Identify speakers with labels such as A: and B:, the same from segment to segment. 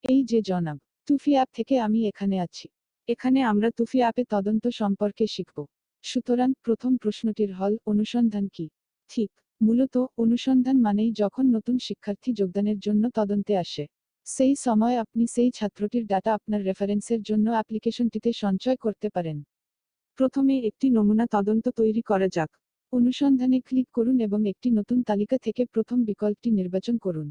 A: এই যে জনাব, তুফি অ্যাপ থেকে আমি এখানে আছি। এখানে আমরা তুফি অ্যাপে তদন্ত সম্পর্কে শিখব। সুতরাং প্রথম প্রশ্নটির হল অনুসন্ধান কি? ঠিক, মূলত অনুসন্ধান মানেই যখন নতুন শিক্ষার্থী যোগদানের জন্য তদন্তে আসে, সেই সময় আপনি সেই ছাত্রটির ডাটা আপনার রেফারেন্সের জন্য অ্যাপ্লিকেশনটিতে সঞ্চয় করতে পারেন। প্রথমে একটি নমুনা তদন্ত তৈরি করা যাক। অনুসন্ধানে ক্লিক করুন এবং একটি নতুন তালিকা থেকে প্রথম বিকল্পটি নির্বাচন করুন।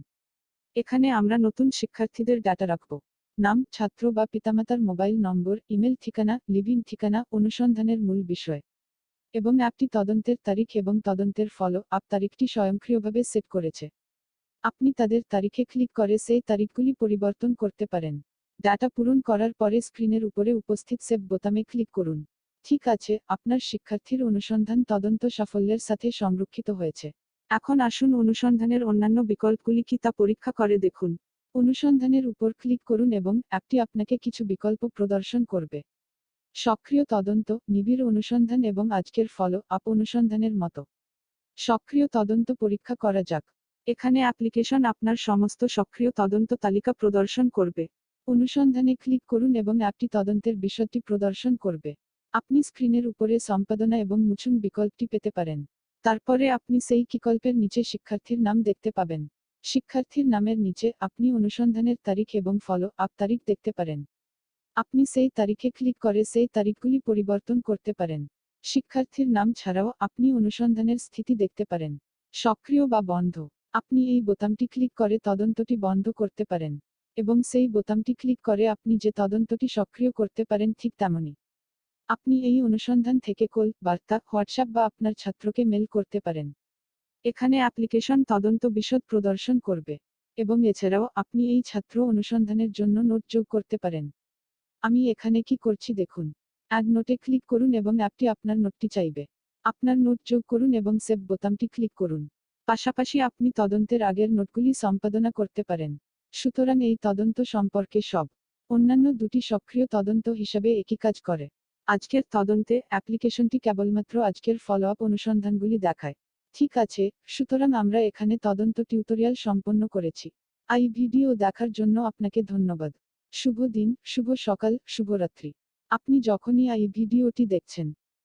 A: এখানে আমরা নতুন শিক্ষার্থীদের ডাটা রাখব। নাম, ছাত্র বা পিতামাতার মোবাইল নম্বর, ইমেল ঠিকানা, লিভিং ঠিকানা অনুসন্ধানের মূল বিষয়। এবং অ্যাপটি তদন্তের তারিখ এবং তদন্তের ফলো আপ তারিখটি স্বয়ংক্রিয়ভাবে সেট করেছে। আপনি তাদের তারিখে ক্লিক করে সেই তারিখগুলি পরিবর্তন করতে পারেন। ডাটা পূরণ করার পরে স্ক্রিনের উপরে উপস্থিত সেভ বোতামে ক্লিক করুন। ঠিক আছে, আপনার শিক্ষার্থীর অনুসন্ধান তদন্ত সাফল্যের সাথে সংরক্ষিত হয়েছে। এখন আসুন অনুসন্ধানের অন্যান্য বিকল্পগুলি কি তা পরীক্ষা করে দেখুন। অনুসন্ধানের উপর ক্লিক করুন এবং অ্যাপটি আপনাকে কিছু বিকল্প প্রদর্শন করবে। সক্রিয় তদন্ত, নিবিড় অনুসন্ধান এবং আজকের ফলো আপ অনুসন্ধানের মতো। সক্রিয় তদন্ত পরীক্ষা করা যাক। এখানে অ্যাপ্লিকেশন আপনার সমস্ত সক্রিয় তদন্ত তালিকা প্রদর্শন করবে। অনুসন্ধানে ক্লিক করুন এবং অ্যাপটি তদন্তের বিশদটি প্রদর্শন করবে। আপনি স্ক্রিনের উপরে সম্পাদনা এবং মুছুন বিকল্পটি পেতে পারেন। তারপরে আপনি সেই বিকল্পের নিচে শিক্ষার্থীর নাম দেখতে পাবেন। শিক্ষার্থীর নামের নিচে আপনি অনুসন্ধানের তারিখ এবং ফলো আপ তারিখ দেখতে পারেন। আপনি সেই তারিখে ক্লিক করে সেই তারিখগুলি পরিবর্তন করতে পারেন। শিক্ষার্থীর নাম ছাড়াও আপনি অনুসন্ধানের স্থিতি দেখতে পারেন। সক্রিয় বা বন্ধ, আপনি এই বোতামটি ক্লিক করে তদন্তটি বন্ধ করতে পারেন। এবং সেই বোতামটি ক্লিক করে আপনি যে তদন্তটি সক্রিয় করতে পারেন ঠিক তেমনই। আপনি এই অনুসন্ধান থেকে কল, বার্তা, হোয়াটসঅ্যাপ বা আপনার ছাত্রকে মেল করতে পারেন। এখানে অ্যাপ্লিকেশন তদন্ত বিশদ প্রদর্শন করবে। এবং এছাড়াও আপনি এই ছাত্র অনুসন্ধানের জন্য নোট যোগ করতে পারেন। আমি এখানে কি করছি দেখুন। অ্যাড নোটে ক্লিক করুন এবং অ্যাপটি আপনার নোটটি চাইবে। আপনার নোট যোগ করুন এবং সেভ বোতামটি ক্লিক করুন। পাশাপাশি আপনি তদন্তের আগের নোটগুলি সম্পাদনা করতে পারেন। সুতরাং এই তদন্ত সম্পর্কে সব অন্যান্য দুটি সক্রিয় তদন্ত হিসাবে একই কাজ করে। আজকের তদন্তে অ্যাপ্লিকেশনটি কেবলমাত্র আজকের ফলো আপ অনুসন্ধানগুলি দেখায়। ঠিক আছে, সুতরাং আমরা এখানে তদন্ত টিউটোরিয়াল সম্পন্ন করেছি। এই ভিডিও দেখার জন্য আপনাকে ধন্যবাদ। শুভ দিন, শুভ সকাল, শুভরাত্রি। আপনি যখনই এই ভিডিওটি দেখছেন